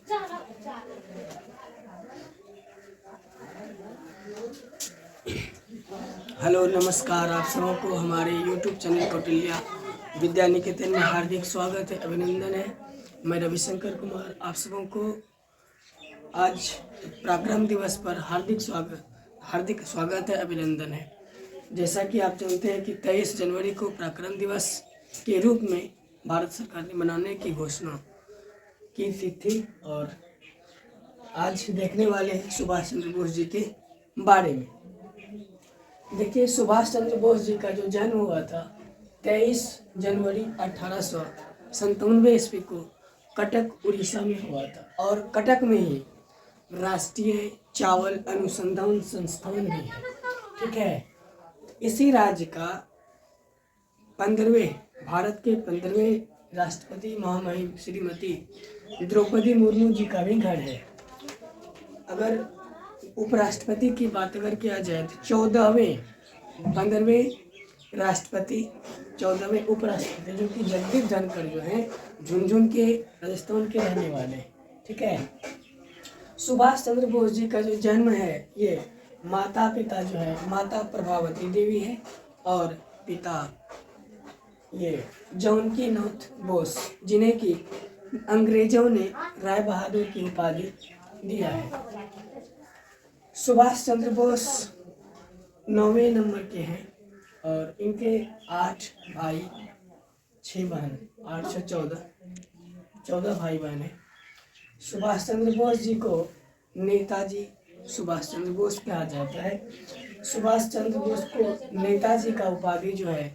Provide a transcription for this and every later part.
Hello, नमस्कार। आप सबों को हमारे YouTube चैनल कौटिल्य विद्या निकेतन में हार्दिक स्वागत है, अभिनंदन है। मैं रविशंकर कुमार आप सबों को आज पराक्रम दिवस पर हार्दिक स्वागत है, अभिनंदन है। जैसा कि आप जानते हैं कि 23 जनवरी को पराक्रम दिवस के रूप में भारत सरकार ने मनाने की घोषणा की थी और आज देखने वाले हैं सुभाष चंद्र बोस जी के बारे में। देखिए, सुभाष चंद्र बोस जी का जो जन्म हुआ था 23 जनवरी 1897 ईस्वी को कटक उड़ीसा में हुआ था और कटक में ही राष्ट्रीय चावल अनुसंधान संस्थान भी है। ठीक है, इसी राज्य का 15वें भारत के 15वें राष्ट्रपति महामहिम श्रीमती द्रौपदी मुर्मू जी का भी घर है। अगर उपराष्ट्रपति की बात अगर किया जाए तो 15वें राष्ट्रपति 14वें उपराष्ट्रपति जो कि जगदीप धनखड़ जो हैं झुनझुन के राजस्थान के रहने वाले हैं। ठीक है, सुभाष चंद्र बोस जी का जो जन्म है ये माता पिता जो है माता प्रभावती देवी है और पिता ये जानकी नाथ बोस जिन्हें कि अंग्रेजों ने राय बहादुर की उपाधि दिया है। सुभाष चंद्र बोस 9वें नंबर के हैं और इनके 8 भाई 6 बहन 8 से 14 भाई बहन हैं। सुभाष चंद्र बोस जी को नेताजी सुभाष चंद्र बोस कहा जाता है। सुभाष चंद्र बोस को नेताजी का उपाधि जो है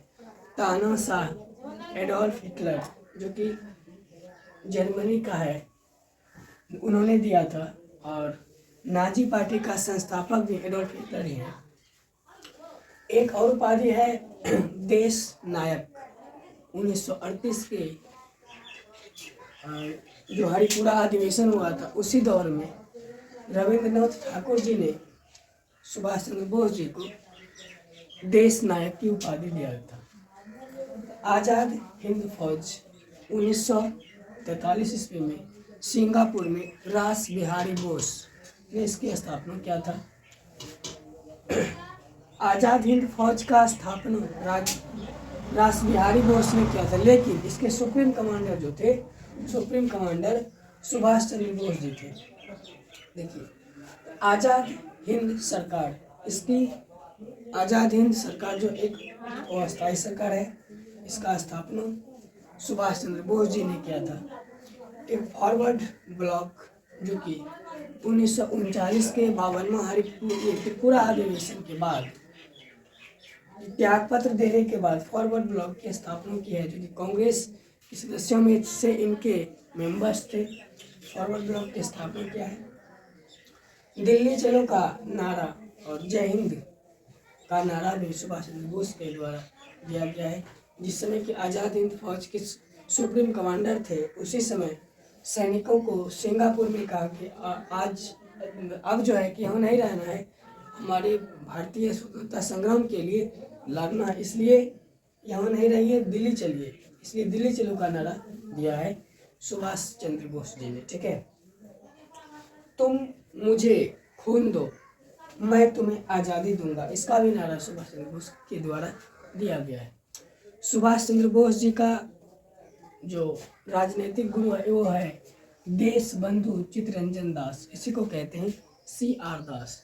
तानाशाह एडोल्फ हिटलर जो कि जर्मनी का है उन्होंने दिया था और नाजी पार्टी का संस्थापक भी एडोल्फ हिटलर ही है। एक और उपाधि है देश नायक। 1938 के जो हरिपुरा अधिवेशन हुआ था उसी दौर में रविंद्रनाथ ठाकुर जी ने सुभाष चंद्र बोस जी को देश नायक की उपाधि दिया था। आज़ाद हिंद फौज 1943 ईस्वी में सिंगापुर में रास बिहारी बोस ने इसकी स्थापना किया था। आज़ाद हिंद फौज का स्थापना रास बिहारी बोस ने किया था, लेकिन इसके सुप्रीम कमांडर जो थे सुप्रीम कमांडर सुभाष चंद्र बोस जी थे। देखिए, आज़ाद हिंद सरकार इसकी आज़ाद हिंद सरकार जो एक अस्थायी सरकार है इसका स्थापना सुभाष चंद्र बोस जी ने किया था। एक फॉरवर्ड ब्लॉक जो कि 1939 के 52वां त्रिपुरा अधिवेशन के बाद त्याग पत्र देने के बाद फॉरवर्ड ब्लॉक की स्थापना की है जो कि कांग्रेस के सदस्यों में से इनके मेंबर्स थे। फॉरवर्ड ब्लॉक की स्थापना किया है। दिल्ली चलो का नारा और जय हिंद का नारा भी सुभाष चंद्र बोस के द्वारा दिया गया है। जिस समय कि आज़ाद हिंद फौज के सुप्रीम कमांडर थे उसी समय सैनिकों को सिंगापुर में कहा कि अब जो है कि यहाँ नहीं रहना है, हमारे भारतीय स्वतंत्रता संग्राम के लिए लड़ना है, इसलिए यहाँ नहीं रहिए, दिल्ली चलिए। इसलिए दिल्ली चलो का नारा दिया है सुभाष चंद्र बोस जी ने। ठीक है, तुम मुझे खून दो मैं तुम्हें आज़ादी दूंगा, इसका भी नारा सुभाष चंद्र बोस के द्वारा दिया गया है। सुभाष चंद्र बोस जी का जो राजनीतिक गुरु है वो है देश बंधु चित्तरंजन दास, इसी को कहते हैं CR दास।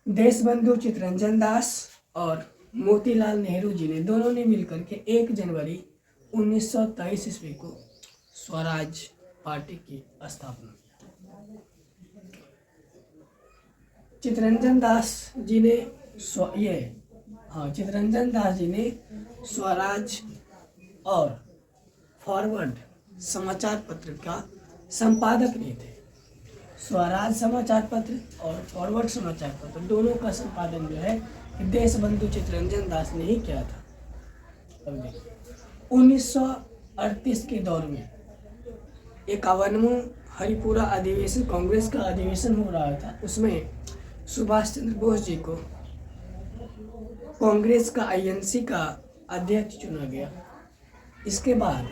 देश बंधु चित्तरंजन दास और मोतीलाल नेहरू जी ने दोनों ने मिलकर के 1 जनवरी 1923 ईस्वी को स्वराज पार्टी की स्थापना की। चित्तरंजन दास जी ने स्वराज और फॉरवर्ड समाचार पत्र का संपादक भी थे। स्वराज समाचार पत्र और फॉरवर्ड समाचार पत्र दोनों का संपादन जो है देशबंधु चित्तरंजन दास ने ही किया था। अब देखिए, 1938 के दौर में 51वां हरिपुरा अधिवेशन कांग्रेस का अधिवेशन हो रहा था। उसमें सुभाष चंद्र बोस जी को कांग्रेस का INC का अध्यक्ष चुना गया। इसके बाद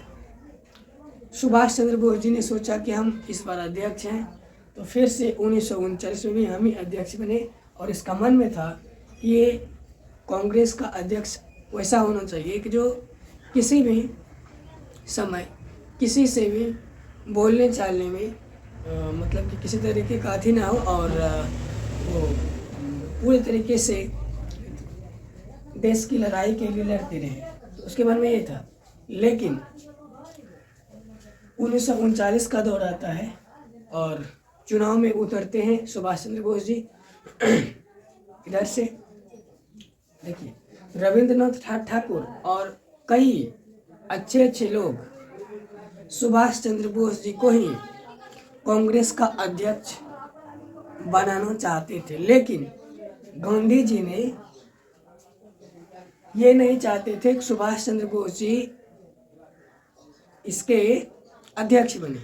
सुभाष चंद्र बोस जी ने सोचा कि हम इस बार अध्यक्ष हैं, तो फिर से 1939 में भी हम ही अध्यक्ष बने। और इसका मन में था कि ये कांग्रेस का अध्यक्ष वैसा होना चाहिए कि जो किसी भी समय किसी से भी बोलने चालने में मतलब कि किसी तरीके का अथी ना हो, और वो पूरे तरीके से देश की लड़ाई के लिए लड़ते रहे। तो उसके मन में ये था। लेकिन 1939 का दौर आता है और चुनाव में उतरते हैं सुभाष चंद्र बोस जी। इधर से देखिए, रविंद्रनाथ ठाकुर और कई अच्छे अच्छे लोग सुभाष चंद्र बोस जी को ही कांग्रेस का अध्यक्ष बनाना चाहते थे, लेकिन गांधी जी ने ये नहीं चाहते थे कि सुभाष चंद्र बोस जी इसके अध्यक्ष बने।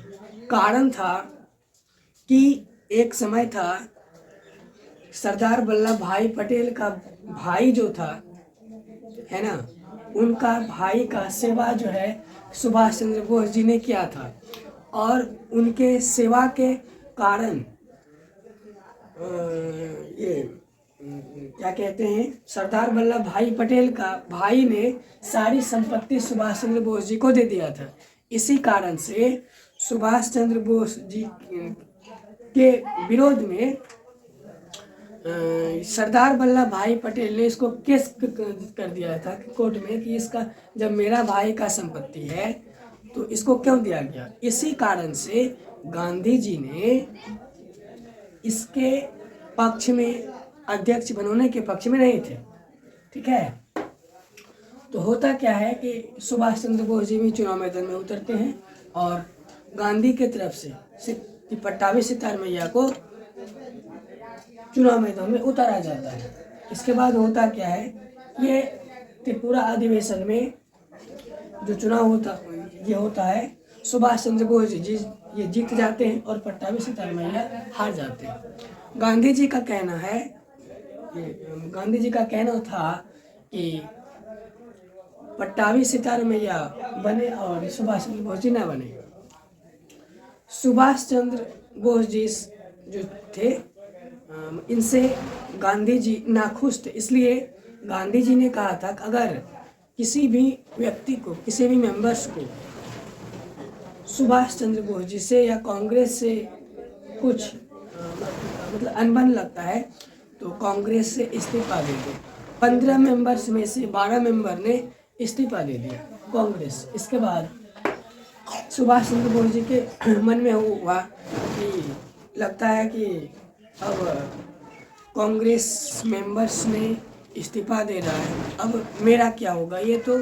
कारण था कि एक समय था, सरदार वल्लभ भाई पटेल का भाई जो था, है ना, उनका भाई का सेवा जो है सुभाष चंद्र बोस जी ने किया था, और उनके सेवा के कारण ये क्या कहते हैं, सरदार वल्लभ भाई पटेल का भाई ने सारी संपत्ति सुभाष चंद्र बोस जी को दे दिया था। इसी कारण से सुभाष चंद्र बोस जी के विरोध में सरदार वल्लभ भाई पटेल ने इसको केस कर दिया था कोर्ट में कि इसका जब मेरा भाई का संपत्ति है तो इसको क्यों दिया गया। इसी कारण से गांधी जी ने इसके पक्ष में, अध्यक्ष बनने के पक्ष में नहीं थे। ठीक है, तो होता क्या है कि सुभाष चंद्र बोस जी भी चुनाव मैदान में उतरते हैं और गांधी के तरफ से पट्टाभी सितार मैया को चुनाव मैदान में उतारा जाता है। इसके बाद होता क्या है, ये त्रिपुरा अधिवेशन में जो चुनाव होता है, सुभाष चंद्र बोस जी ये जीत जाते हैं और पट्टाभी सितार मैया हार जाते हैं। गांधी जी का कहना था कि पट्टाभी सितार मैया बने और सुभाष चंद्र बोस जी न बने। सुभाष चंद्र बोस जी जो थे, इनसे गांधी जी नाखुश थे, इसलिए गांधी जी ने कहा था कि अगर किसी भी व्यक्ति को, किसी भी मेंबर्स को सुभाष चंद्र बोस जी से या कांग्रेस से कुछ मतलब अनबन लगता है तो कांग्रेस से इस्तीफा दे दे। 15 मेंबर्स में से 12 मेंबर ने इस्तीफा दे दिया कांग्रेस। इसके बाद सुभाष चंद्र बोस जी के मन में हुआ कि लगता है कि अब कांग्रेस मेंबर्स ने इस्तीफा दे रहा है, अब मेरा क्या होगा, ये तो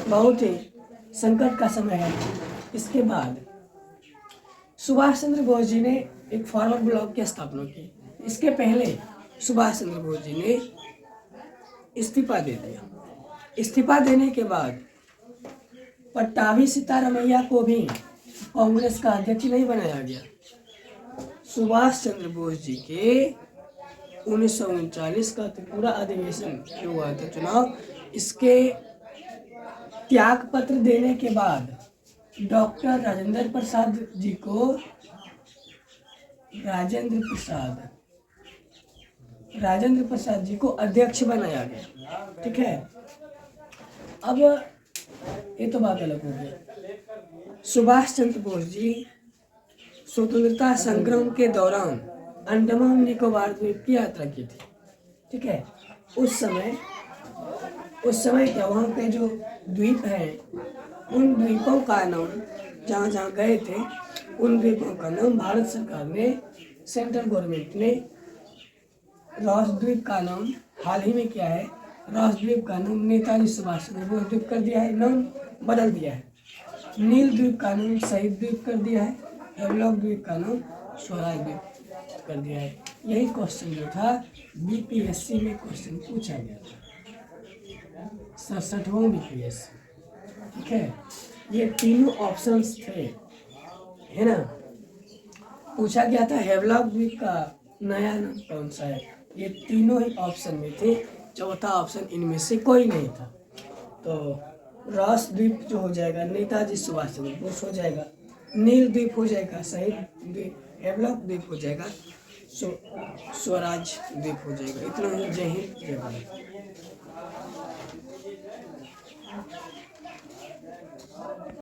बहुत ही संकट का समय है। इसके बाद सुभाष चंद्र बोस जी ने एक फॉरवर्ड ब्लॉक की स्थापना की। इसके पहले सुभाष चंद्र बोस जी ने इस्तीफा दे दिया। इस्तीफा देने के बाद पट्टाभी सितार मैया को भी कांग्रेस का अध्यक्ष नहीं बनाया गया। सुभाष चंद्र बोस जी के 1939 का त्रिपुरा अधिवेशन जो हुआ था चुनाव, इसके त्याग पत्र देने के बाद डॉक्टर राजेंद्र प्रसाद जी को अध्यक्ष बनाया गया। ठीक है, अब ये तो बात अलग हो गई। सुभाष चंद्र बोस जी स्वतंत्रता संग्राम के दौरान अंडमान निकोबार द्वीप की यात्रा की थी। ठीक है, उस समय क्या वहाँ पे जो द्वीप है, उन द्वीपों का नाम, जहाँ गए थे उन द्वीपों का नाम भारत सरकार ने, सेंट्रल गवर्नमेंट ने रॉस द्वीप का नाम हाल ही में क्या है, रॉस द्वीप का नाम नेताजी सुभाष चंद्र बोस द्वीप कर दिया है, नाम बदल दिया है। नील द्वीप का नाम शहीद द्वीप कर दिया है, हेवलॉक द्वीप का नाम स्वराज द्वीप कर दिया है। यही क्वेश्चन जो था बीपीएससी में क्वेश्चन पूछा गया था, 67वां बीपीएससी। ठीक है, ये तीनों ऑप्शंस थे, है ना। पूछा गया था हेवलॉक द्वीप का नया नाम कौन सा है, ये तीनों ही ऑप्शन में थे, चौथा ऑप्शन इनमें से कोई नहीं था। तो रास द्वीप जो हो जाएगा नेताजी सुभाष चंद्र बोस हो जाएगा। नील द्वीप हो जाएगा शहीद द्वीप, हेवलॉक द्वीप हो जाएगा, स्वराज द्वीप हो जाएगा। इतना ही। जय हिंद जय भारत।